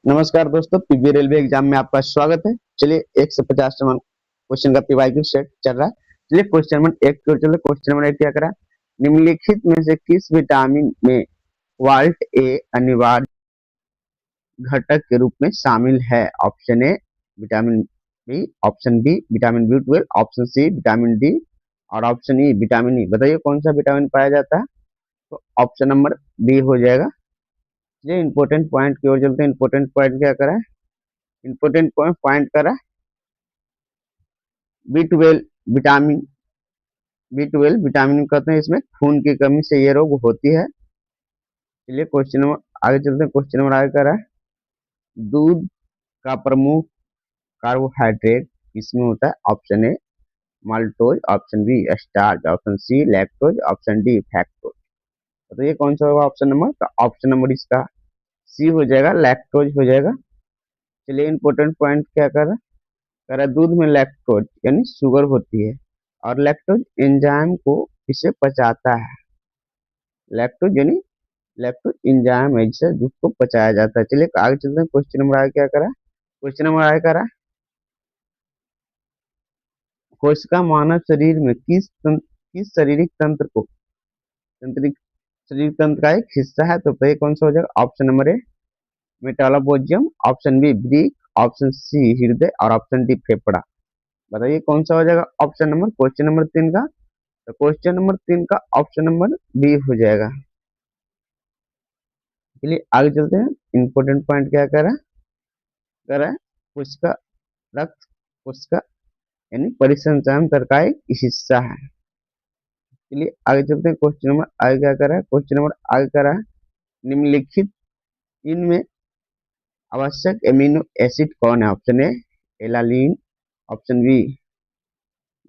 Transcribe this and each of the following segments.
नमस्कार दोस्तों, PB railway exam में आपका स्वागत है। चलिए 150 नंबर क्वेश्चन का पीवाईक्यू सेट चल रहा है। चलिए क्वेश्चन नंबर एक की ओर चलो। क्वेश्चन नंबर एक क्या करा, निम्नलिखित में से किस विटामिन में वाल्ट ए अनिवार्य घटक के रूप में शामिल है? Option A vitamin B, option B vitamin B 12, option C vitamin D और ऑप्शन ई विटामिन ई। बताइए कौन सा विटामिन पाया जाता है? तो ऑप्शन नंबर बी हो जाएगा। ये इंपॉर्टेंट पॉइंट की ओर चलते हैं। इंपॉर्टेंट पॉइंट क्या करा है? इंपॉर्टेंट पॉइंट करा बी 12 विटामिन। बी 12 विटामिन कहते हैं, इसमें खून की कमी से ये रोग होती है। चलिए क्वेश्चन नंबर आगे चलते हैं। क्वेश्चन नंबर आगे करा है, दूध का प्रमुख कार्बोहाइड्रेट किसमें होता है? Option A maltose, option B starch, option C lactose, option D फैक्टोज। तो ये कौन सा होगा ऑप्शन नंबर? तो ऑप्शन नंबर इसका सी हो जाएगा, लैक्टोज हो जाएगा। चलिए इंपॉर्टेंट पॉइंट क्या कर रहा है, दूध में लैक्टोज यानी शुगर होती है और लैक्टोज एंजाइम को इसे पचाता है। लैक्टोज यानी लैक्टोज एंजाइम है जिससे दूध को पचाया जाता है। चलिए आगे चलते हैं। क्वेश्चन नंबर आगे क्या करा, क्वेश्चन नंबर आगे करा, कोशिका मानव शरीर में किस शारीरिक तंत्र को तंत्रिक शरीर तंत्र का एक हिस्सा है? तो ये कौन सा हो जाएगा? Option number A metabolism, option B ब्रीक, ऑप्शन सी हृदय और ऑप्शन डी फेफड़ा। बताइए कौन सा हो जाएगा ऑप्शन नंबर क्वेश्चन नंबर 3 का? तो क्वेश्चन नंबर 3 का ऑप्शन नंबर बी हो जाएगा। चलिए आगे चलते हैं। इंपोर्टेंट पॉइंट क्या कर रहा है कोशिका रक्त कोशिका यानी परिसंचरण तंत्र का एक हिस्सा है। चलिए आगे चलते हैं। क्वेश्चन नंबर आगे क्या कर रहा है, क्वेश्चन नंबर आगे कर रहा है, निम्नलिखित इनमें आवश्यक एमिनो एसिड कौन है? Option A alanine, option B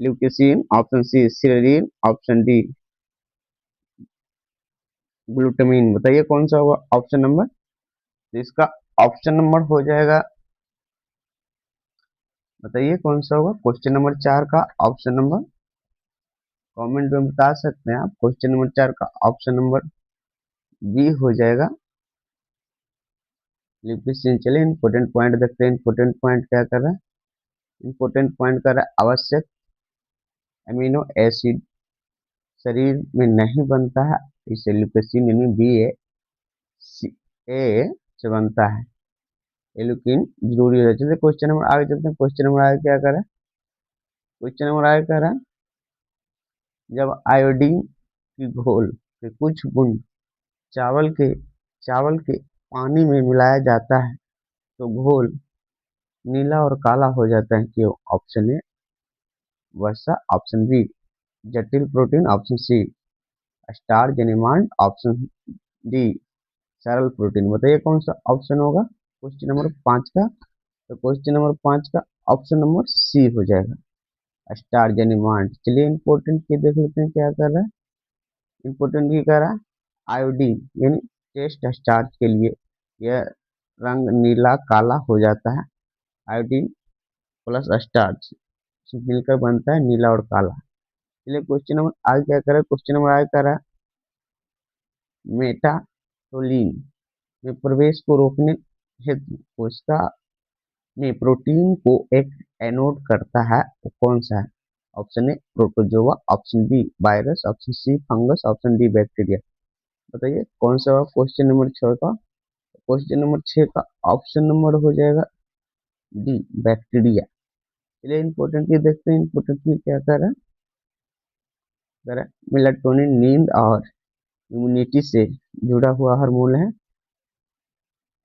leucine, option C सिरेलिन, ऑप्शन डी ग्लूटामिन। बताइए कौन सा होगा ऑप्शन नंबर? तो इसका ऑप्शन नंबर हो जाएगा, बताइए कौन सा होगा क्वेश्चन नंबर 4 का ऑप्शन नंबर? कमेंट में बता सकते हैं आप। क्वेश्चन नंबर 4 का ऑप्शन नंबर बी हो जाएगा ल्यूकेसिन। चलिए इंपोर्टेंट पॉइंट देखते हैं। इंपोर्टेंट पॉइंट क्या कर रहा है, इंपोर्टेंट पॉइंट कर रहा है आवश्यक एमिनो एसिड शरीर में नहीं बनता है, इसे ल्यूकेसिन यानी बी ए से बनता है। एलुकिन जरूरी है। चलिए क्वेश्चन नंबर आगे चलते हैं। क्वेश्चन नंबर आगे क्या कर रहा है, क्वेश्चन नंबर आगे कह रहा है, जब आयोडीन की घोल के कुछ बूंद चावल के चावल के पानी में मिलाया जाता है तो घोल नीला और काला हो जाता है क्यों? ऑप्शन ए वसा, ऑप्शन बी जटिल प्रोटीन, ऑप्शन सी स्टार जनिमांड, ऑप्शन डी सरल प्रोटीन। बताइए कौन सा ऑप्शन होगा क्वेश्चन नंबर 5 का? तो क्वेश्चन नंबर 5 का ऑप्शन नंबर सी हो जाएगा स्टार जनिमांड। चलिए इंपोर्टेंट की देख लेते हैं क्या कर रहा है। इंपोर्टेंट की कह रहा है आयोडीन यानी टेस्ट स्टार्च के लिए यह रंग नीला काला हो जाता है। आयोडीन प्लस स्टार्च मिलकर बनता है नीला और काला। चलिए क्वेश्चन नंबर आगे क्या कर रहा है, क्वेश्चन नंबर आगे कर रहा है मेटाटोलिन में प्रवेश को रोकने हेतु कोशिका में प्रोटीन को एक एनोड करता है वो कौन सा है? Option A protozoa, option B virus, option C fungus, option D bacteria. बताइए कौन सा होगा क्वेश्चन नंबर 6 का? क्वेश्चन नंबर 6 का ऑप्शन नंबर हो जाएगा डी बैक्टीरिया। चलिए इंपोर्टेंट की देखते हैं। इंपोर्टेंट की क्या कर रहा है मेलाटोनिन नींद और इम्यूनिटी से जुड़ा हुआ हार्मोन है।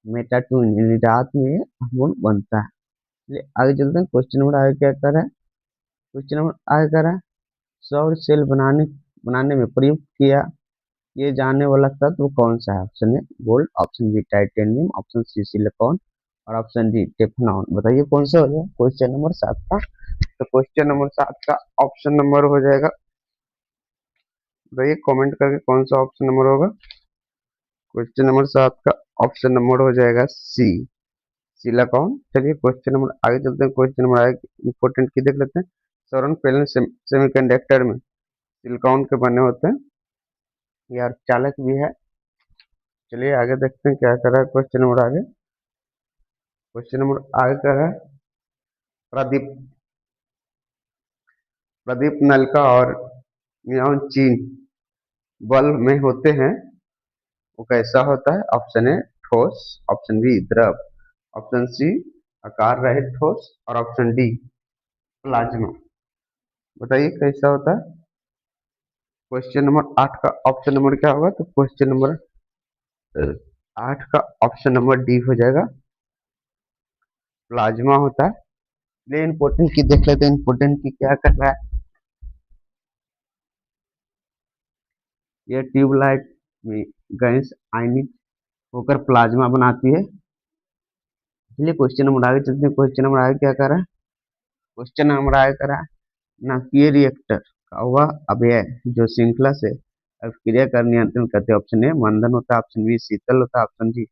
मेलाटोनिन यानी रात में हार्मोन बनता है। चलिए आगे चलते हैं। क्वेश्चन नंबर आगे क्या कर रहा है, क्वेश्चन नंबर आगे कर रहा है सौर सेल बनाने में प्रयुक्त किए जाने वाला तत्व कौन सा है? Option A gold, option B titanium, option C silicon और ऑप्शन डी टेफलॉन। बताइए कौन सा हो जाएगा क्वेश्चन नंबर 7 का? तो क्वेश्चन नंबर 7 का ऑप्शन नंबर हो जाएगा, बताइए कमेंट करके कौन सा ऑप्शन नंबर होगा क्वेश्चन नंबर 7 का? ऑप्शन नंबर हो जाएगा सी सिलिकॉन। चलिए क्वेश्चन नंबर आगे चलते हैं। क्वेश्चन नंबर आगे इंपोर्टेंट की देख लेते हैं। सौर पैनल सेमीकंडक्टर में सिलिकॉन के बने होते हैं, यार चालक भी है। चलिए आगे देखते हैं क्या कर रहा है क्वेश्चन नंबर आगे। क्वेश्चन नंबर आगे का है, प्रदीप प्रदीप नलका और नियॉन चीन बल्ब में होते हैं, वो कैसा होता है? ऑप्शन ए ठोस, ऑप्शन बी द्रव, ऑप्शन सी आकार रहित ठोस और ऑप्शन डी प्लाज्मा। बताइए कैसा होता है? क्वेश्चन नंबर 8 का ऑप्शन नंबर क्या होगा? तो क्वेश्चन नंबर 8 का ऑप्शन नंबर डी हो जाएगा, प्लाज्मा होता है। चलिए इम्पोर्टेंट की देख लेते हैं, इम्पोर्टेंट की क्या कर रहा है। यह ट्यूबलाइट में गैस आयनिक होकर प्लाज्मा बनाती है। चलिए क्वेश्चन नंबर आगे चलते हैं। क्वेश्चन नंबर आगे क्या कर रहा है? क्वेश्चन नंबर आगे कर रहा है, नाभिकीय रिएक्टर का वह अवयव जो श्रृंखला से अभिक्रिया कर नियंत्रण करते हैं। ऑप्शन ए मंदन होता है, ऑप्शन बी शीतल होता है, ऑप्शन डी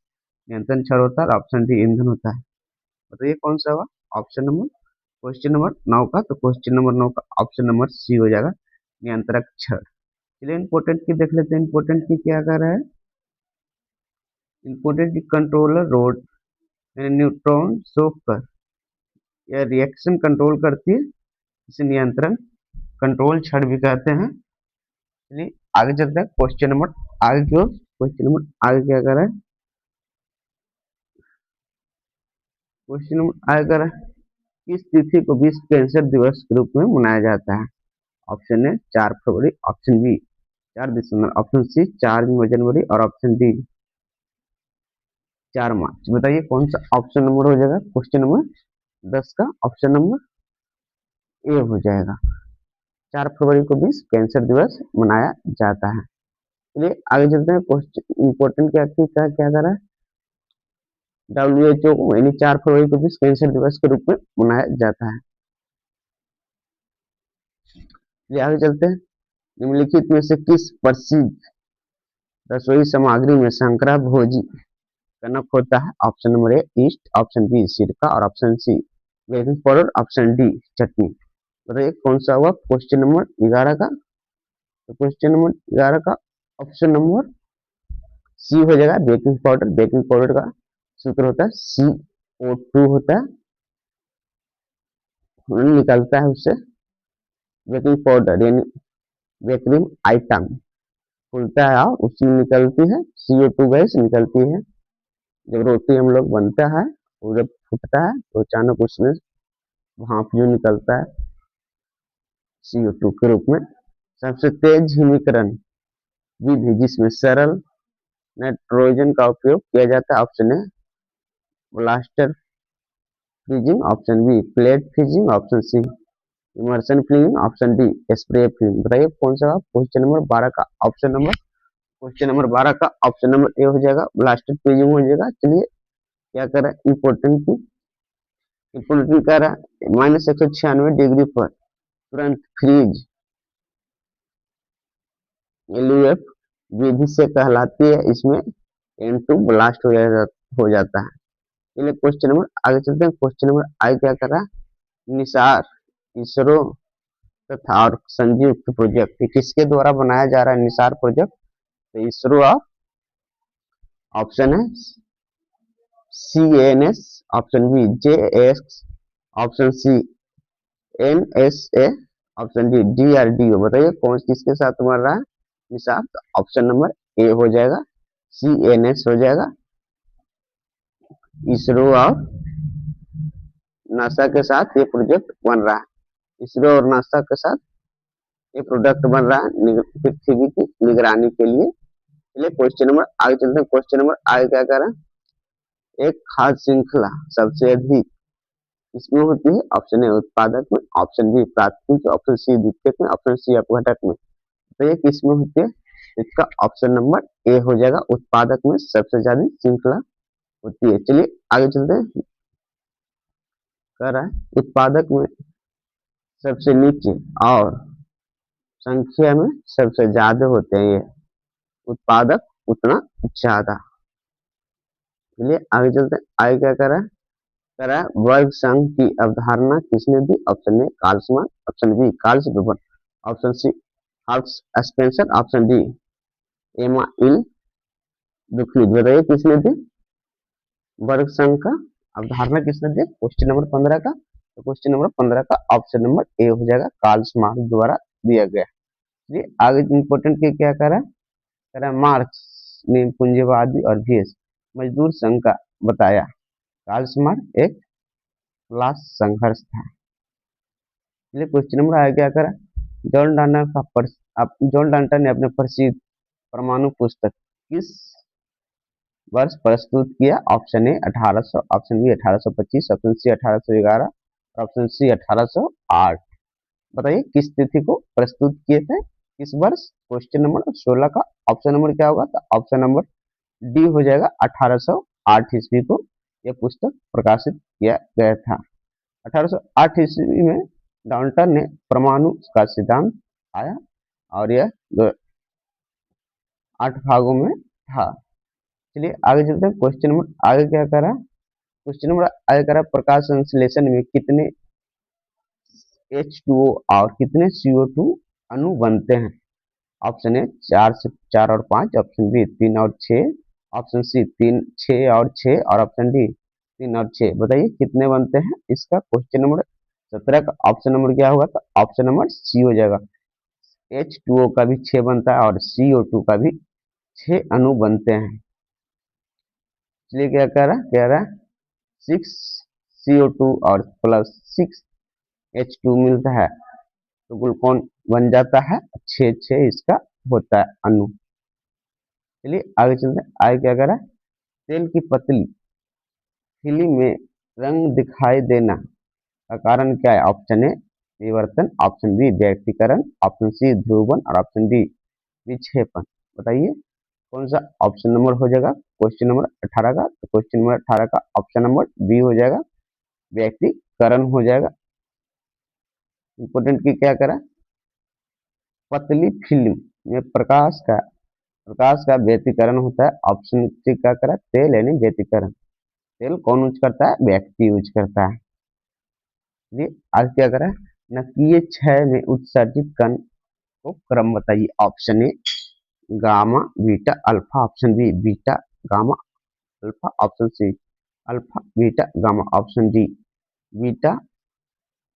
नियंत्रण क्षण होता है और ऑप्शन डी ईंधन होता है। बताइए कौन सा होगा ऑप्शन नंबर? क्वेश्चन नंबर 9 का, तो क्वेश्चन नंबर 9 का ऑप्शन नंबर सी हो जाएगा, नियंत्रक क्षण। चलिए इम्पोर्टेंट की देख लेते हैं, इम्पोर्टेंट की क्या कर रहा है? इम्पोर्टेंट की कंट्रोलर रोड यानी न्यूट्रॉन सोखकर यह रिएक्शन कंट्रोल करती है, इसे नियंत्रण कंट्रोल छड़ भी कहते हैं। चलिए आगे चलते हैं क्वेश्चन नंबर आगे की ओर। क्वेश्चन नंबर आगे क्या कर रहा है? क्वेश्चन नंबर आगे कर रहा है, किस तिथि को विश्व कैंसर दिवस के रूप में मनाया जाता है? ऑप्शन ए 4 फरवरी, ऑप्शन बी 4 दिसंबर, ऑप्शन सी 4 जनवरी और ऑप्शन डी 4 मार्च। बताइए कौन सा ऑप्शन नंबर हो जाएगा? क्वेश्चन नंबर 10 का ऑप्शन नंबर ए हो जाएगा, 4 फरवरी को विश्व कैंसर दिवस मनाया जाता है। चलिए आगे चलते हैं। क्वेश्चन इंपॉर्टेंट क्या कर रहा है? WHO यानी 4 फरवरी को विश्व कैंसर दिवस के रूप में मनाया जाता है। चलिए आगे चलते हैं। निम्नलिखित में से किस प्रसिद्ध रसोई सामग्री में शंकरा भोजी कनक होता है? Option number A yeast, option B सिरका और option C baking powder, option D चटनी। बताइए कौन सा हुआ क्वेश्चन नंबर 11 का? तो क्वेश्चन नंबर 11 का ऑप्शन नंबर सी हो जाएगा, बेकिंग पाउडर। बेकिंग पाउडर का सूत्र होता है CO2 होता है, निकलता है उससे बेकिंग पाउडर यानी बेकरी आइटम खुलता है और उसमें निकलती है CO2 गैस निकलती है। जब रोटी हम लोग बनता है वो जब फूटता है तो अचानक उसमें भाप जो निकलता है CO2 के रूप में। सबसे तेज हिमीकरण विधि जिसमें सरल नाइट्रोजन का उपयोग किया जाता है। Option A blaster freezing, option B plate freezing, option C immersion freezing, option D spray freezing. बताइए कौन सा? क्वेश्चन नंबर 12 का ऑप्शन नंबर क्वेश्चन नंबर 12 का ऑप्शन नंबर ए हो जाएगा, ब्लास्टर फ्रीजिंग हो जाएगा। चलिए क्या कर रहा है? इम्पोर्टेंट कह रहा है -196 डिग्री पर तुरंत फ्रीज LUF विधि से कहलाती है, इसमें N2 ब्लास्ट हो जाता है। चलिए क्वेश्चन नंबर आगे चलते हैं। क्वेश्चन नंबर आगे क्या कर रहा है? निसार इसरो तथा और संयुक्त प्रोजेक्ट किसके द्वारा बनाया जा रहा है? निसार प्रोजेक्ट तो इसरो और ऑप्शन है CNS, option B JX, option C NSA, option D DRDO। बताइए कौन किसके साथ बन रहा है निसार? तो ऑप्शन नंबर ए हो जाएगा, CNS हो जाएगा। इसरो और नासा के साथ ये प्रोजेक्ट बन रहा है, इसरो और नासा के साथ ये प्रोडक्ट बन रहा है पृथ्वी की निगरानी के लिए। चलिए क्वेश्चन नंबर आगे चलते हैं। क्वेश्चन नंबर आगे क्या कर रहा है? एक खाद्य श्रृंखला सबसे अधिक इसमें होती है। ऑप्शन ए उत्पादक में, ऑप्शन बी प्राथमिक, ऑप्शन सी द्वितीयक में, ऑप्शन सी अपघटक में। तो ये किसमें होती है? इसका ऑप्शन नंबर ए हो जाएगा, उत्पादक में सबसे ज्यादा श्रृंखला होती है। चलिए आगे चलते हैं। कह रहा है उत्पादक में सबसे नीचे और संख्या में सबसे ज्यादा होते हैं, ये उत्पादक उतना ज्यादा। चलिए आगे चलते हैं। आगे क्या कर रहा है? कह रहा है वर्ग संघ की अवधारणा किसने दी? ऑप्शन ए कार्लसमान, option B Karl Weber, option C हार्क्स Spencer, option D Emile दुखलिज। बताइए किसने दी वर्ग संघ का अवधारणा किसने दी? क्वेश्चन नंबर 15 का। तो क्वेश्चन नंबर 15 का ऑप्शन नंबर ए हो जाएगा, कार्ल मार्क्स द्वारा दिया गया। ये आगे इंपोर्टेंट के क्या करा? कह रहा मार्क्स ने पूंजीवादी और भेष मजदूर संघ का बताया। कार्ल मार्क्स एक क्लास संघर्ष था। चलिए क्वेश्चन नंबर आगे क्या करा? जॉन डाल्टन ने अपने प्रसिद्ध परमाणु पुस्तक किस वर्ष प्रस्तुत किया? Option A 1800, option B 1825, option C 1811, option C 1808। बताइए किस तिथि को प्रस्तुत किए थे, किस वर्ष? क्वेश्चन नंबर 16 का ऑप्शन नंबर क्या होगा? तो ऑप्शन नंबर डी हो जाएगा, 1808 ईस्वी को यह पुस्तक प्रकाशित किया गया था। 1808 ईस्वी में डाल्टन ने परमाणु का सिद्धांत आया और यह 8 भागों में था। चलिए आगे चलते हैं। क्वेश्चन नंबर आगे क्या करा? क्वेश्चन नंबर आगे करा प्रकाश संश्लेषण में कितने H2O और कितने CO2 अणु बनते हैं? ऑप्शन ए 4 और 5, ऑप्शन बी 3 और 6, ऑप्शन सी 3 6 और 6 और ऑप्शन डी 3 और 6। बताइए कितने बनते हैं इसका? क्वेश्चन नंबर 17 का ऑप्शन नंबर क्या होगा? तो ऑप्शन नंबर सी हो जाएगा। H2O का भी 6 बनता है और CO2 का भी 6 अणु बनते हैं। इसलिए क्या कह रहा 6 CO2 और प्लस 6 H2 मिलता है तो ग्लूकोन बन जाता है। 6 इसका होता है अणु। चलिए आगे चलते हैं। आगे क्या करा? तेल की पतली फिल्म में रंग दिखाई देना का कारण क्या है? ऑप्शन ए विवर्तन, ऑप्शन बी व्यक्तीकरण, ऑप्शन सी ध्रुवण और ऑप्शन डी विक्षेपण। बताइए कौन सा ऑप्शन नंबर हो जाएगा क्वेश्चन नंबर 18 का? तो क्वेश्चन नंबर 18 का ऑप्शन नंबर बी हो जाएगा, व्यक्तीकरण हो जाएगा। इंपोर्टेंट की क्या करा? पतली फिल्म में प्रकाश का व्यतिकरण होता है। ऑप्शन सी क्या करा? तेल यानी व्यतिकरण। तेल कौन यूज करता है? व्यक्ति यूज करता है। ये आज क्या करा? नकीय क्षय में उत्सर्जित कण को क्रम बताइए। Option A gamma beta alpha, option B beta gamma alpha, option C alpha beta gamma, option D beta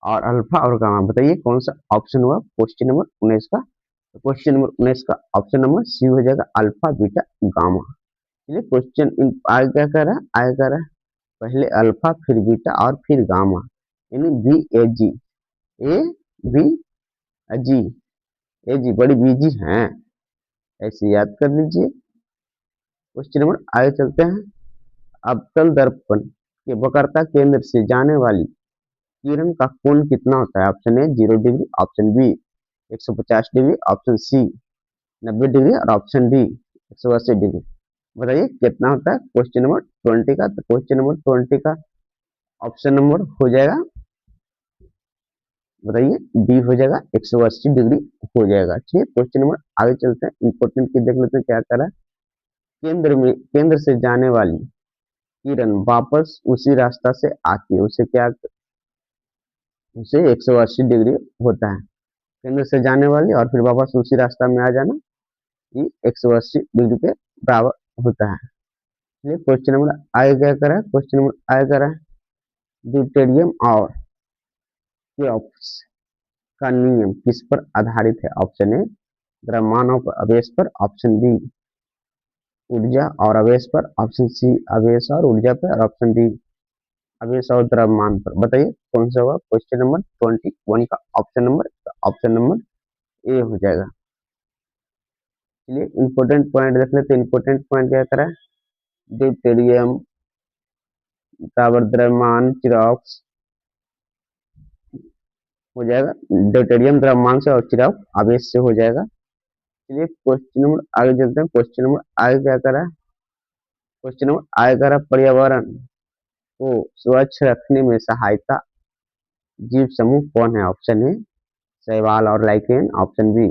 और अल्फा और गामा। बताइए कौन सा ऑप्शन हुआ क्वेश्चन नंबर 19 का? तो क्वेश्चन नंबर 19 का ऑप्शन नंबर सी हो जाएगा, अल्फा बीटा गामा। चलिए क्वेश्चन आगे क्या कर रहा है? आगे कर रहा है पहले अल्फा फिर बीटा और फिर गामा, यानी B A ji, A B जी, ए जी बड़ी बीजी हैं, ऐसे याद कर लीजिए। क्वेश्चन नंबर आगे चलते हैं। अवतल दर्पण के वक्रता केंद्र से जाने वाली किरण का कोण कितना होता है? Option A 0 degree, option B 150 degree, option C 90 degree और ऑप्शन डी 180 डिग्री। बताइए कितना होता है क्वेश्चन नंबर 20 का? तो क्वेश्चन नंबर 20 का ऑप्शन नंबर हो जाएगा, बताइए डी हो जाएगा, 180 डिग्री हो जाएगा। ठीक है क्वेश्चन नंबर आगे चलते हैं। इंपोर्टेंट की देख लेते हैं क्या करा? केंद्र से जाने वाली किरण वापस उसी रास्ता से आती है, उसे 180 डिग्री होता है। केंद्र से जाने वाली और फिर वापस उसी रास्ता में आ जाना, ये 180 डिग्री के बराबर होता है। चलिए क्वेश्चन नंबर आगे क्या करा? क्वेश्चन नंबर आगे करा ड्यूटेरियम और क्योप्स का नियम किस पर आधारित है? ऑप्शन ए द्रव्यमान और आवेश पर, ऑप्शन बी ऊर्जा और आवेश पर, ऑप्शन सी आवेश और ऊर्जा पर और ऑप्शन डी आवेश और द्रव्यमान पर। बताइए कौन सा होगा क्वेश्चन नंबर 21 का ऑप्शन नंबर? ऑप्शन नंबर ए हो जाएगा। चलिए इंपोर्टेंट पॉइंट देख लेते हैं। इंपोर्टेंट पॉइंट क्या करा? ड्यूटेरियम बराबर द्रव्यमान चिराक्स हो जाएगा, ड्यूटेरियम द्रव्यमान से और चिराग आवेश से हो जाएगा। चलिए क्वेश्चन नंबर आगे चलते हैं। क्वेश्चन नंबर आगे क्या करा? क्वेश्चन नंबर आगे करा पर्यावरण को स्वच्छ रखने में सहायता जीव समूह कौन है? ऑप्शन ए शैवाल और लाइकेन, ऑप्शन बी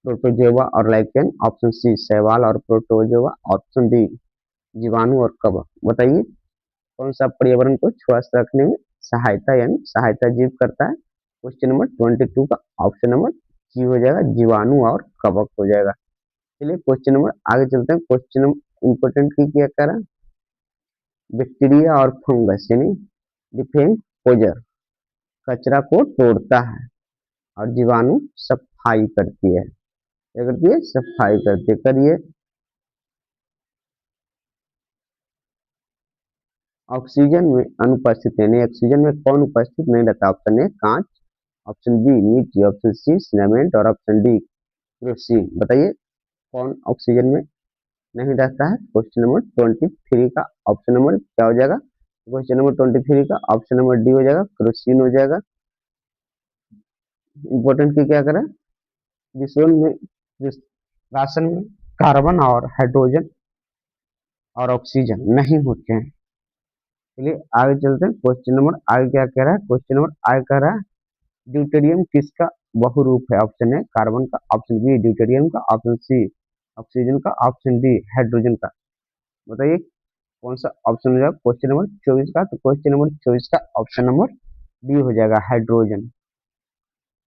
प्रोटोजोआ और लाइकेन, ऑप्शन सी शैवाल और प्रोटोजोआ, ऑप्शन डी जीवाणु और कवक। बताइए कौन सा पर्यावरण को स्वस्थ रखने में सहायता यानी सहायता जीव करता है? क्वेश्चन नंबर 22 का ऑप्शन नंबर सी हो जाएगा, जीवाणु और कवक हो जाएगा। चलिए क्वेश्चन नंबर आगे चलते हैं। क्वेश्चन नंबर इंपोर्टेंट की क्या करा? बैक्टीरिया और फंगस यानी डिकम्पोजर कचरा को तोड़ता है और जीवाणु सफाई करती है। क्या करती है? सफाई करती है। करिए। ऑक्सीजन में अनुपस्थित यानी ऑक्सीजन में कौन उपस्थित नहीं रहता? ऑप्शन ए कांच, ऑप्शन बी मिट्टी, ऑप्शन सी सीमेंट और ऑप्शन डी केरोसिन। बताइए कौन ऑक्सीजन में नहीं रहता है? क्वेश्चन नंबर 23 का ऑप्शन नंबर क्या हो जाएगा? क्वेश्चन नंबर 23 का ऑप्शन नंबर डी हो जाएगा, केरोसिन हो जाएगा। इंपॉर्टेंट की क्या करें? विश्व में राशन में कार्बन और हाइड्रोजन और ऑक्सीजन नहीं होते हैं। चलिए आगे चलते हैं। क्वेश्चन नंबर आगे क्या कह रहा है? क्वेश्चन नंबर आगे कह रहा है ड्यूटेरियम किसका बहुरूप है? ऑप्शन है कार्बन का, ऑप्शन बी ड्यूटेरियम का, ऑप्शन सी ऑक्सीजन का, ऑप्शन डी हाइड्रोजन का। बताइए कौन सा ऑप्शन हो जाएगा क्वेश्चन नंबर 24 का? तो क्वेश्चन नंबर 24 का ऑप्शन नंबर डी हो जाएगा, हाइड्रोजन।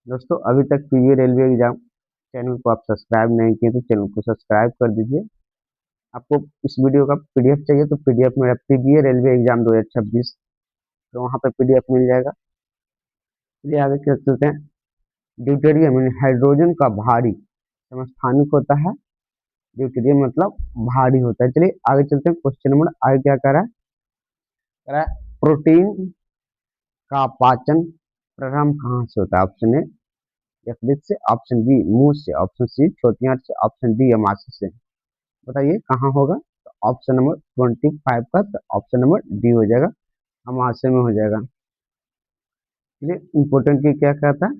दोस्तों अभी तक पीवीए रेलवे एग्जाम चैनल को आप सब्सक्राइब नहीं किए तो चैनल को सब्सक्राइब कर दीजिए। आपको इस वीडियो का पीडीएफ चाहिए तो पीडीएफ मेरा पीवीए रेलवे एग्जाम 2026 तो वहाँ पे पीडीएफ मिल जाएगा। चलिए आगे चलते हैं। ड्यूटेरियम यानी हाइड्रोजन का भारी समस्थानिक होता है। ड्यूटेरियम मतलब भारी होता है। चलिए आगे चलते हैं। क्वेश्चन नंबर आगे क्या कह रहा है प्रोटीन का पाचन प्रारंभ कहाँ से होता है? ऑप्शन ए यकृत से, ऑप्शन बी मुंह से, ऑप्शन सी छोटी आंत से, ऑप्शन डी अमाशय से। बताइए कहाँ होगा? तो ऑप्शन नंबर 25 का तो ऑप्शन नंबर डी हो जाएगा, अमाशय में हो जाएगा। चलिए इंपोर्टेंट की क्या कहता है?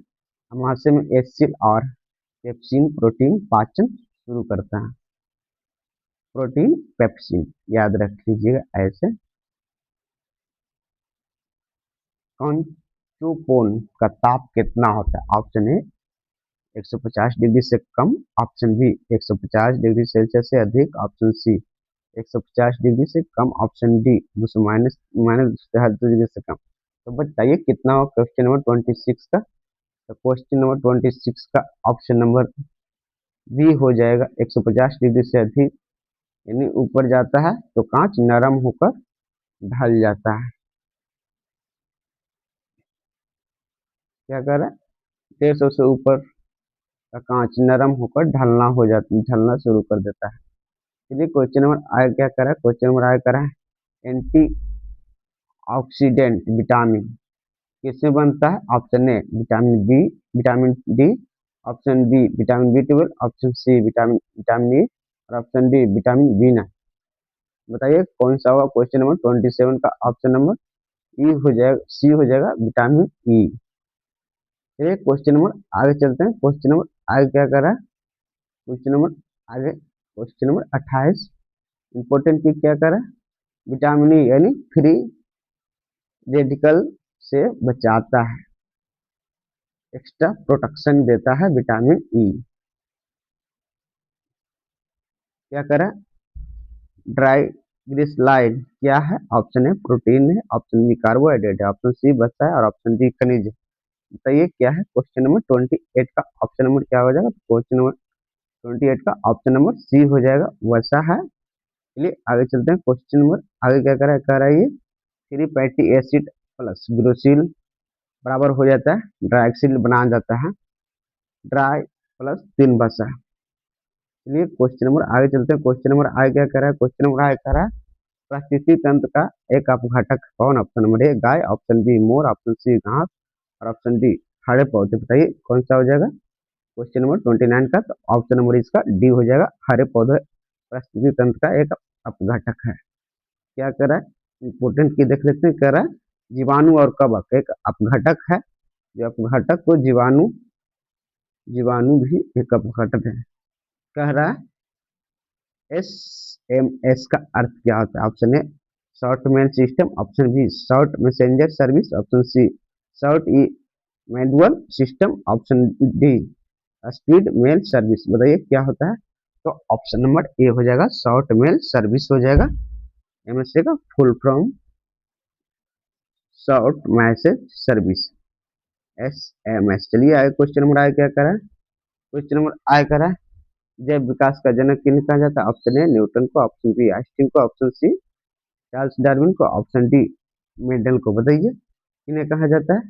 अमाशय में एसिड और पेप्सिन प्रोटीन पाचन शुरू करता है। प्रोटीन पेप्सिन याद रख लीजिएगा ऐसे। कंचुपोन का ताप कितना होता है? ऑप्शन ए 150 डिग्री से कम, ऑप्शन बी 150 डिग्री सेल्सियस से अधिक, ऑप्शन सी 150 डिग्री से कम, option D 200 minus minus degree से कम। तो बताइए कितना हो क्वेश्चन नंबर 26 का? तो क्वेश्चन नंबर 26 का ऑप्शन नंबर बी हो जाएगा, 150 डिग्री से अधिक यानी ऊपर जाता है तो कांच नरम होकर ढल जाता है। क्या कर रहा है? 150 से ऊपर का कांच नरम होकर ढलना शुरू कर देता है। चलिए क्वेश्चन नंबर आगे क्या करा? क्वेश्चन नंबर आगे करा है एंटी ऑक्सीडेंट विटामिन किसमें बनता है? Option A vitamin B, vitamin D, option B vitamin B 12, option C vitamin E और ऑप्शन डी विटामिन बी9। बताइए कौन सा होगा क्वेश्चन नंबर 27 का ऑप्शन नंबर ई हो जाएगा, सी हो जाएगा विटामिन ई। चलिए क्वेश्चन नंबर आगे चलते हैं। क्वेश्चन नंबर आगे क्या कर रहा है? क्वेश्चन नंबर आगे क्वेश्चन नंबर 28 इंपोर्टेंट की क्या कर रहा है? विटामिन ई यानी फ्री रेडिकल से बचाता है, एक्स्ट्रा प्रोटेक्शन देता है विटामिन ई। क्या करा? ट्राइग्लिसराइड क्या है? ऑप्शन ए प्रोटीन है, ऑप्शन बी कार्बोहाइड्रेट है, ऑप्शन सी वसा है और ऑप्शन डी खनिज है। बताइए क्या है? क्वेश्चन नंबर 28 का ऑप्शन नंबर क्या हो जाएगा? क्वेश्चन नंबर 28 का ऑप्शन नंबर सी हो जाएगा, वसा है। चलिए आगे चलते हैं। क्वेश्चन नंबर आगे क्या कह रहा है ये 3 फैटी एसिड प्लस ग्लोसिल बराबर हो जाता है ड्राइक्सिल बना जाता है ड्राई प्लस 3 वसा। चलिए क्वेश्चन नंबर आगे चलते हैं। क्वेश्चन नंबर आगे क्या कर रहा है? क्वेश्चन नंबर आगे कर रहा है प्राकृतिक तंत्र का एक अपघटक कौन? ऑप्शन नंबर ए गाय, ऑप्शन बी मोर, ऑप्शन सी घास और ऑप्शन डी हरे पौधे। बताइए कौन सा हो जाएगा क्वेश्चन नंबर 29 का? तो ऑप्शन नंबर इसका डी हो जाएगा, हरे पौधे पारिस्थितिक तंत्र का एक अपघटक है। क्या कर रहा है? इंपोर्टेंट की देख लेते हैं। कह रहा है जीवाणु और कवक एक अपघटक है, जो अपघटक को जीवाणु जीवाणु भी एक अपघटक है। कह रहा है एसएमएस का अर्थ क्या होता है? Option A short mail system, option B short messenger service, option C short E manual system, option D speed mail service. बताइए क्या होता है? तो ऑप्शन नंबर ए हो जाएगा, शॉर्ट मेल सर्विस हो जाएगा। एमएसए का full form short message service, SMS. चलिए आगे क्वेश्चन नंबर आगे क्या करा? क्वेश्चन नंबर आगे करा जैव विकास का जनक किन्हें कहा जाता है? ऑप्शन ए न्यूटन को, ऑप्शन बी आइंस्टीन को, ऑप्शन सी चार्ल्स डार्विन को, ऑप्शन डी मेंडल को। बताइए इन्हें कहा जाता है।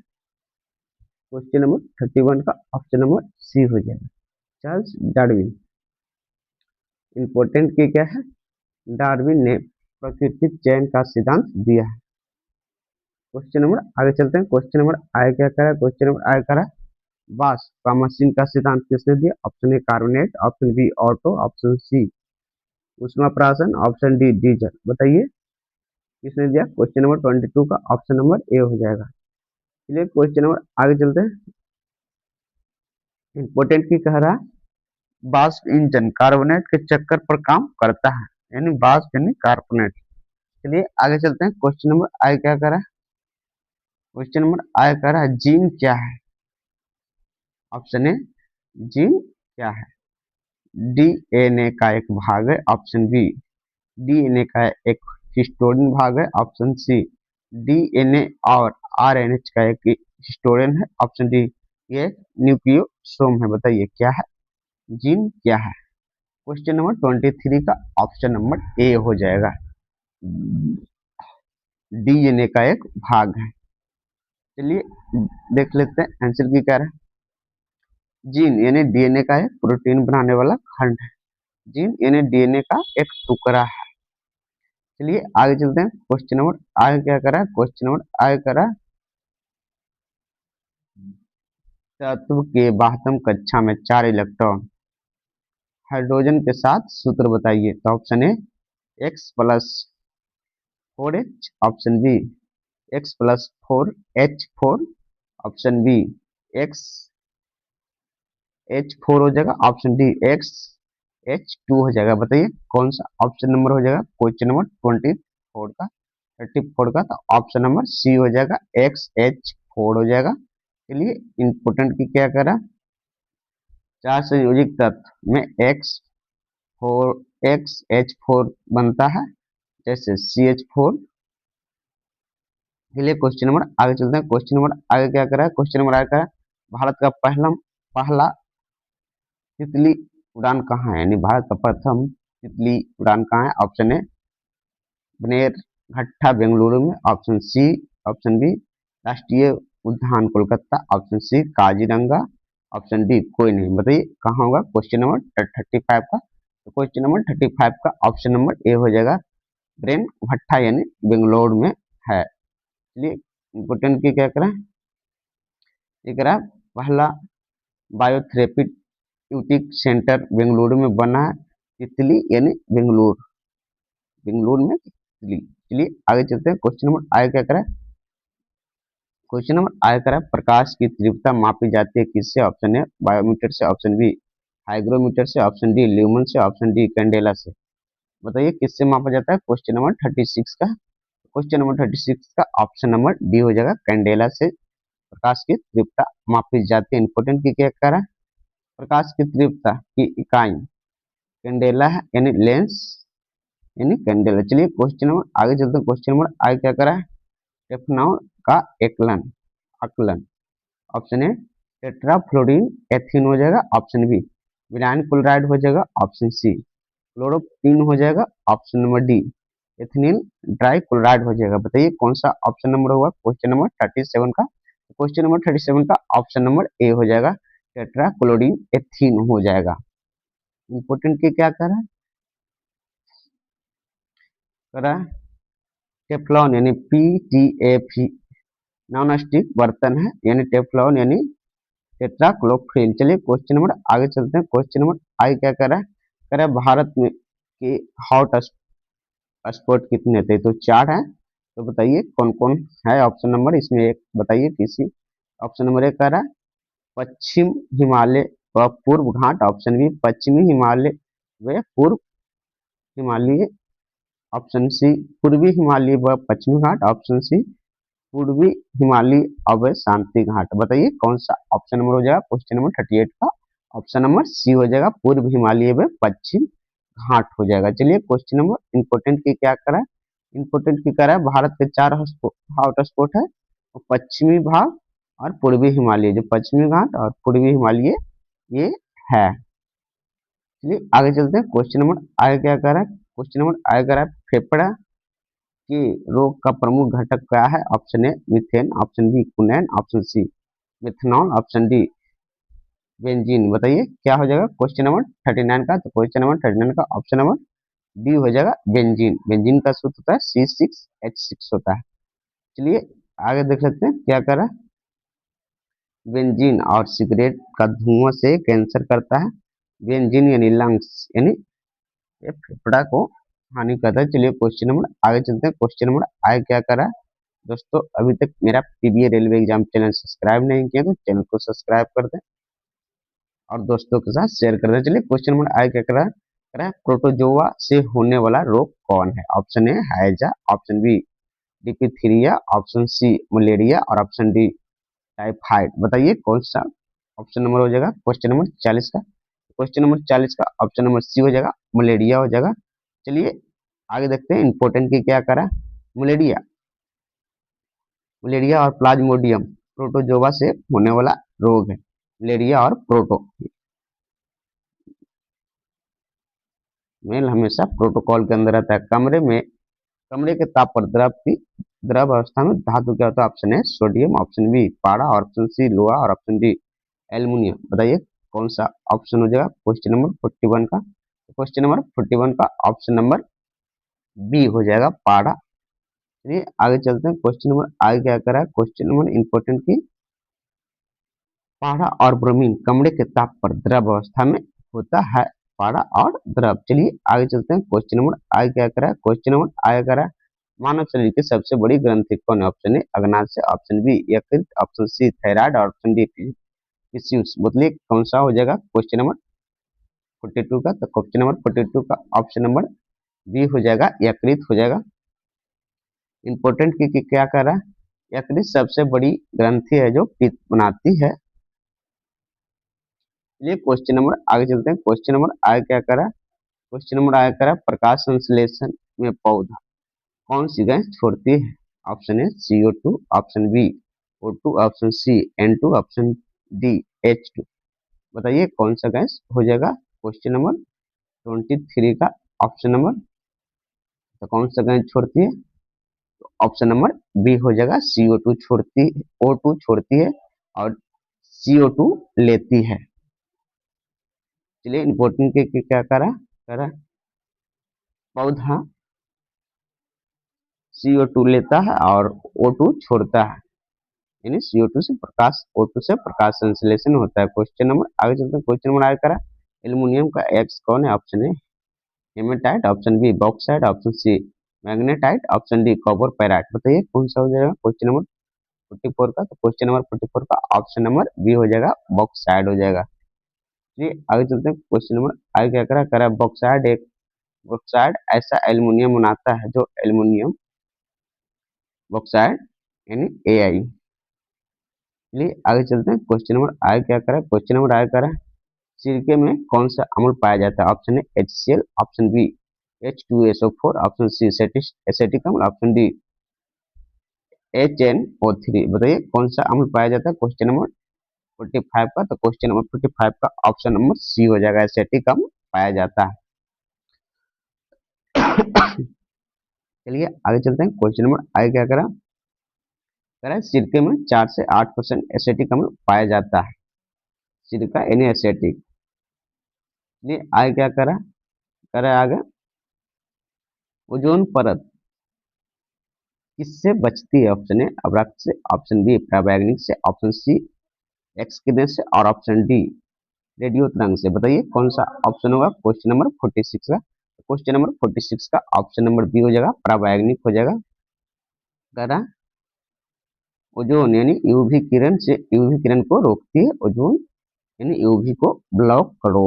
क्वेश्चन नंबर 31 का ऑप्शन नंबर सी हो जाएगा, चार्ल्स डार्विन। इंपॉर्टेंट के क्या है, डार्विन ने प्राकृतिक चयन का सिद्धांत दिया है। क्वेश्चन नंबर आगे चलते हैं। क्वेश्चन नंबर आगे क्या करा, क्वेश्चन नंबर आगे करा बास का मशीन का सिद्धांत किसने दिया। Option A carbonate, option B Otto, option C ऊष्माप्राशन, ऑप्शन डी डीजल। बताइए किसने दिया। क्वेश्चन नंबर 22 का ऑप्शन नंबर ए हो जाएगा। चलिए क्वेश्चन नंबर आगे चलते हैं। इंपोर्टेंट की कह रहा वाष्प इंजन कार्बोनेट के चक्कर पर काम करता है, यानी वाष्प यानी कार्बोनेट। चलिए आगे चलते हैं। क्वेश्चन नंबर आगे क्या करा, क्वेश्चन नंबर आगे कह रहा है जीन क्या है। ऑप्शन ए जीन क्या है, डीएनए का एक भाग है। ऑप्शन बी डीएनए का एक हिस्टोन भाग है। ऑप्शन सी डीएनए और आरएनए का एक हिस्टोन है। ऑप्शन डी ये न्यूक्लियोसोम है। बताइए क्या है, जीन क्या है। क्वेश्चन नंबर 23 का ऑप्शन नंबर ए हो जाएगा, डीएनए का एक भाग है। चलिए देख लेते हैं आंसर की क्या है। जीन यानी डीएनए का एक प्रोटीन बनाने वाला खंड है। जीन यानी डीएनए का एक टुकड़ा है। चलिए आगे चलते हैं। क्वेश्चन नंबर आगे क्या करा, क्वेश्चन नंबर आगे करा तत्व के बाह्यतम कक्षा में 4 इलेक्ट्रॉन हाइड्रोजन के साथ सूत्र बताइए। तो option A X+4H, option B X+4H4, option B XH4 हो जाएगा, ऑप्शन डी XH2 हो जाएगा। बताइए कौन सा ऑप्शन नंबर हो जाएगा। क्वेश्चन नंबर 34 का तो ऑप्शन नंबर सी हो जाएगा, XH4 हो जाएगा। चलिए इंपोर्टेंट की क्या करा, 4 संयोजित तत्व में XH4 बनता है जैसे CH4। चलिए क्वेश्चन नंबर आगे चलते हैं। क्वेश्चन नंबर आगे क्या करा है, क्वेश्चन नंबर आगे करा भारत का पहला तितली उड़ान कहाँ है, यानी भारत का प्रथम तितली उड़ान कहाँ है। ऑप्शन ए बनेरघट्टा बेंगलुरु में, ऑप्शन सी, ऑप्शन बी राष्ट्रीय उद्यान Kolkata, option C Kaziranga, option D कोई नहीं। बताइए कहाँ होगा। क्वेश्चन नंबर 35 का, तो क्वेश्चन नंबर 35 का ऑप्शन नंबर ए हो जाएगा, बनेरघट्टा यानी बेंगलुरु में है। चलिए इंपोर्टेंट की क्या करा, ये करा पहला बायोथेरेप्यूटिक सेंटर बेंगलुरु में बना है, तितली यानी बेंगलुरु में तितली। चलिए आगे चलते हैं। क्वेश्चन नंबर आगे क्या करा, क्वेश्चन नंबर आगे करा प्रकाश की तीव्रता मापी जाती है किससे। ऑप्शन ए बायोमीटर से, ऑप्शन बी हाइग्रोमीटर से, ऑप्शन डी ल्यूमन से, ऑप्शन डी कैंडेला से। बताइए किससे मापा जाता है। क्वेश्चन नंबर 36 का, क्वेश्चन नंबर 36 का ऑप्शन नंबर डी हो जाएगा, कैंडेला से प्रकाश की तीव्रता मापी जाती है। इंपोर्टेंट की क्या करा, प्रकाश की तीव्रता की इकाई कैंडेला है, यानी लेंस यानी कैंडेला। चलिए क्वेश्चन नंबर आगे चलते हैं। क्वेश्चन नंबर आगे क्या करा है, टेफनॉन का आकलन। ऑप्शन ए टेट्राफ्लोरीन एथीन हो जाएगा, ऑप्शन बी विनाइल क्लोराइड हो जाएगा, ऑप्शन सी क्लोरोप्रीन हो जाएगा, option number D ethynyl dry chloride हो जाएगा। बताइए कौन सा ऑप्शन नंबर होगा। क्वेश्चन नंबर 37 का, क्वेश्चन नंबर 37 का ऑप्शन नंबर ए हो जाएगा, टेट्राक्लोरीन एथीन हो जाएगा। इंपोर्टेंट की क्या करा, टेफ्लॉन यानी PTFE नॉन स्टिक बर्तन है, यानी टेफ्लॉन यानी टेट्राक्लोरोफिल। चलिए क्वेश्चन नंबर आगे चलते हैं। क्वेश्चन नंबर आगे क्या करा है, भारत में के हॉट स्पॉट कितने थे, तो 4 है। तो बताइए कौन कौन है ऑप्शन नंबर, इसमें एक बताइए किसी। ऑप्शन नंबर एक कह रहा है पश्चिम हिमालय व पूर्व घाट, ऑप्शन बी पश्चिमी हिमालय व पूर्व हिमालय, ऑप्शन सी पूर्वी हिमालय व पश्चिमी घाट, ऑप्शन सी पूर्वी हिमालय अब शांति घाट। बताइए कौन सा ऑप्शन नंबर हो जाएगा। क्वेश्चन नंबर 38 का ऑप्शन नंबर सी हो जाएगा, पूर्व हिमालय व पश्चिम घाट हो जाएगा। चलिए क्वेश्चन नंबर इंपोर्टेंट की क्या करा है, इंपोर्टेंट की करा है भारत के 4 हॉट स्पॉट है, पश्चिमी भाग और पूर्वी हिमालय, जो पश्चिमी घाट और पूर्वी हिमालय ये है। चलिए आगे चलते हैं। क्वेश्चन नंबर आगे क्या कर रहा है, क्वेश्चन नंबर आगे कर रहा है फेफड़ा के रोग का प्रमुख घटक क्या है? Option A methane, option B कुनैन, option C methanol, option D benzene. बताइए क्या हो जाएगा क्वेश्चन नंबर 39 का? तो क्वेश्चन नंबर 39 का ऑप्शन नंबर डी हो जाएगा बेंजीन। बेंजीन का सूत्र होता है C6H6 होता है। चलिए आगे देख लेते हैं क्या करा। बेंजीन और सिगरेट का धुआं से कैंसर करता है। बेंजीन यानी लंग्स यानी ये फेफड़ा को हानि करता है। चलिए क्वेश्चन नंबर आगे चलते हैं। क्वेश्चन नंबर आगे क्या करा दोस्तों, अभी तक मेरा PBA railway exam channel subscribe नहीं किया तो चैनल को सब्सक्राइब कर दें और दोस्तों के साथ शेयर कर दें। चलिए क्वेश्चन नंबर आगे क्या करा प्रोटोजोआ से होने वाला रोग कौन है? ऑप्शन ए हैजा, option B diphtheria, option C malaria और ऑप्शन डी टाइफाइड। बताइए कौन सा ऑप्शन नंबर हो जाएगा क्वेश्चन नंबर 40 का? क्वेश्चन नंबर 40 का ऑप्शन नंबर सी हो जाएगा, मलेरिया हो जाएगा। चलिए आगे देखते हैं इंपॉर्टेंट की क्या करा। मलेरिया मलेरिया और प्लाज्मोडियम प्रोटोजोआ से होने वाला रोग है। मलेरिया और प्रोटो मेल हमेशा प्रोटोकॉल के अंदर रहता है। कमरे के ताप पर द्रव अवस्था में धातु क्या होता है? Option A sodium, option B पारा, ऑप्शन सी लोहा और ऑप्शन डी एल्युमिनियम। बताइए कौन सा ऑप्शन हो जाएगा क्वेश्चन नंबर 41 का? क्वेश्चन नंबर 41 का ऑप्शन नंबर बी हो जाएगा पारा। चलिए आगे चलते हैं। क्वेश्चन नंबर आगे क्या करा है? क्वेश्चन नंबर इंपॉर्टेंट की पारा और ब्रोमीन कमरे के ताप पर द्रव अवस्था में होता है। पारा और द्रव। चलिए आगे चलते हैं। क्वेश्चन नंबर आगे क्या करा है? क्वेश्चन नंबर आगे करा मानव शरीर की सबसे बड़ी ग्रंथि कौन है? ऑप्शन ए अग्नाशय, ऑप्शन बी यकृत, ऑप्शन सी थायराइड और ऑप्शन डी टिश्यूज। बोलिए कौन सा हो जाएगा क्वेश्चन नंबर 42 का? तो क्वेश्चन नंबर 42 का ऑप्शन नंबर बी हो जाएगा यकृत हो जाएगा। इंपॉर्टेंट की क्या कर रहा है? यकृत सबसे बड़ी ग्रंथि है जो पित्त बनाती है। चलिए क्वेश्चन नंबर आगे चलते हैं। क्वेश्चन नंबर आगे क्या करा? क्वेश्चन नंबर आगे करा प्रकाश संश्लेषण में पौधा कौन सी गैस छोड़ती है? Option A CO2, option B O2, option C N2, option D H2। बताइए कौन सा गैस हो जाएगा क्वेश्चन नंबर 23 का ऑप्शन नंबर? तो कौन सा गैस छोड़ती है? तो ऑप्शन नंबर बी हो जाएगा CO2 छोड़ती, O2 छोड़ती है और CO2 लेती है। चलिए इम्पोर्टेंट के क्या करा पौधा CO2 लेता है और O2 छोड़ता है, यानी CO2 से प्रकाश O2 से प्रकाश संश्लेषण होता है। क्वेश्चन नंबर आगे चलते हैं। क्वेश्चन नंबर आगे करा एल्युमिनियम का एक्स कौन है? Option A hematite, option B bauxite, option C magnetite, option D copper pyrite. बताइए कौन सा हो जाएगा क्वेश्चन नंबर 44 का? तो क्वेश्चन नंबर 44 का ऑप्शन नंबर बी हो जाएगा बॉक्साइड हो जाएगा। चलिए आगे चलते हैं। क्वेश्चन नंबर आगे क्या करा बॉक्साइड ऐसा एल्युमिनियम बनाता है जो एल्युमिनियम बॉक्साइड यानी AI। चलिए आगे चलते हैं। क्वेश्चन नंबर आगे क्या करा? क्वेश्चन नंबर आगे करा सिरके में कौन सा अम्ल पाया जाता है? Option A HCl, option B H2SO4, option C acetic अम्ल, ऑप्शन डी HNO3। बताइए कौन सा अम्ल पाया जाता है क्वेश्चन नंबर 45 का? तो क्वेश्चन नंबर 45 का ऑप्शन नंबर सी हो जाएगा एसेटिक अम्ल पाया जाता है। चलिए आगे चलते हैं। क्वेश्चन नंबर आगे क्या करा सिरके में 4 से 8% एसेटिक अम्ल पाया जाता है। सिरका यानी एसेटिक। चलिए आगे क्या करा आगे ओजोन परत किससे बचती है? ऑप्शन ए अवरक्त से, ऑप्शन बी पराबैंगनी से, ऑप्शन सी एक्स किरण से और ऑप्शन डी रेडियो तरंग से। बताइए कौन सा ऑप्शन होगा क्वेश्चन नंबर 46 का? क्वेश्चन नंबर 46 का ऑप्शन नंबर बी हो जाएगा पराबैंगनी हो जाएगा। करा ओजोन यानी यूवी किरण को रोकती है। ओजोन यानी यूवी को ब्लॉक करो।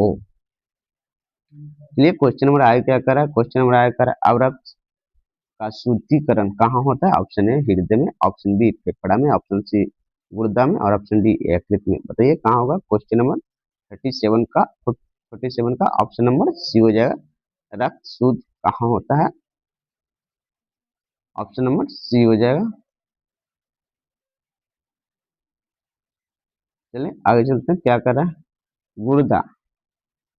चलिए क्वेश्चन नंबर आगे क्या करा? क्वेश्चन नंबर आगे करा अवरक्त का शुद्धिकरण कहाँ होता है? ऑप्शन ए हृदय में, ऑप्शन बी फेफड़ा में, ऑप्शन सी गुर्दा में और ऑप्शन डी यकृत में। बताइए कहाँ होगा क्वेश्चन नंबर 47 का ऑप्शन नंबर सी हो जाएगा रक्त शुद्ध कहाँ होता है? ऑप्शन नंबर सी हो जाएगा। चलिए आगे चलते हैं। क्या कर रहा है गुर्दा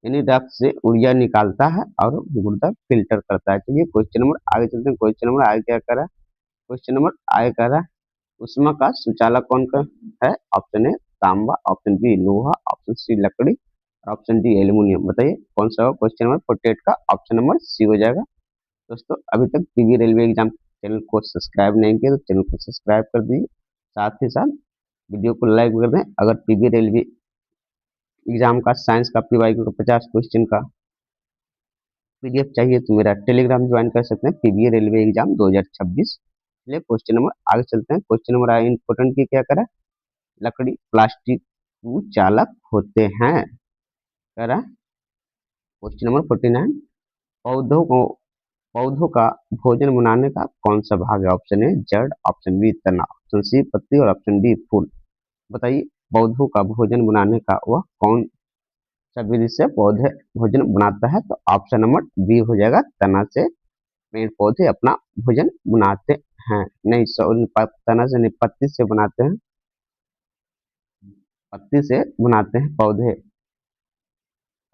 यानी रक्त से ऊर्जा निकालता है और गुर्दा फिल्टर करता है। चलिए क्वेश्चन नंबर आगे चलते हैं। क्वेश्चन नंबर आगे क्या करा, क्वेश्चन नंबर आगे करा उष्मा का सुचालक कौन का है? ऑप्शन ए तांबा, ऑप्शन बी लोहा, ऑप्शन सी लकड़ी, ऑप्शन डी एल्यूमिनियम। बताइए कौन सा होगा क्वेश्चन नंबर 48 का ऑप्शन नंबर सी हो जाएगा। दोस्तों अभी तक पीवी रेलवे एग्जाम चैनल को सब्सक्राइब नहीं किया तो चैनल को सब्सक्राइब कर दीजिए, साथ ही साथ वीडियो को लाइक कर दें। अगर पीवी रेलवे एग्जाम का साइंस का पीवाईक्यू का 50 क्वेश्चन का पीडीएफ चाहिए तो मेरा टेलीग्राम ज्वाइन कर सकते हैं, पीवी रेलवे एग्जाम 2026। चलिए क्वेश्चन नंबर आगे चलते हैं। क्वेश्चन नंबर आगे इंपोर्टेंट की क्या करा, लकड़ी प्लास्टिक चालक होते हैं। करा क्वेश्चन नंबर 49, पौधों को पौधों का भोजन बनाने का कौन सा भाग है? ऑप्शन ए जड़, ऑप्शन बी तना, ऑप्शन सी पत्ती और ऑप्शन डी फूल। बताइए पौधों का भोजन बनाने का वह कौन सा विधि से पौधे भोजन बनाता है? तो ऑप्शन नंबर बी हो जाएगा, तना से पेड़ पौधे अपना भोजन बनाते हैं। नहीं तना से नहीं, पत्ती से बनाते हैं, पत्ती से बनाते हैं पौधे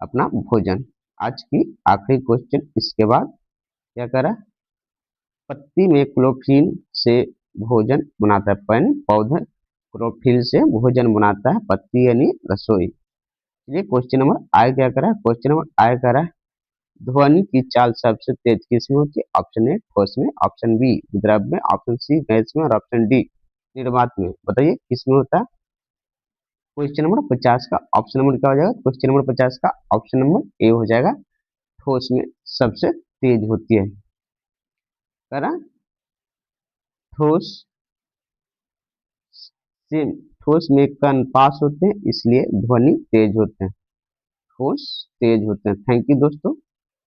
अपना भोजन। आज की आखिरी क्वेश्चन इसके बाद क्या करा, पत्ती में क्लोरोफिल से भोजन बनाता है पेड़ पौधे क्लोरोफिल से भोजन बनाता है पत्ती यानी रसोई। ये क्वेश्चन नंबर आगे क्या करा, क्वेश्चन नंबर आगे करा ध्वनि की चाल सबसे तेज किसमें होती है? ऑप्शन ए ठोस में, ऑप्शन बी द्रव में, ऑप्शन सी गैस में और ऑप्शन डी निर्वात में। बताइए किसमें होता है? क्वेश्चन नंबर 50 का ऑप्शन नंबर क्या हो जाएगा? क्वेश्चन नंबर 50 का ऑप्शन नंबर ए हो जाएगा, ठोस में सबसे तेज होती है। करा ठोस से ठोस में कण पास होते हैं इसलिए ध्वनि तेज होते हैं, ठोस तेज होते हैं। थैंक यू दोस्तों,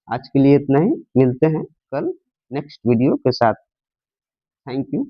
आज के लिए इतना ही, मिलते हैं कल नेक्स्ट वीडियो के साथ। Thank you.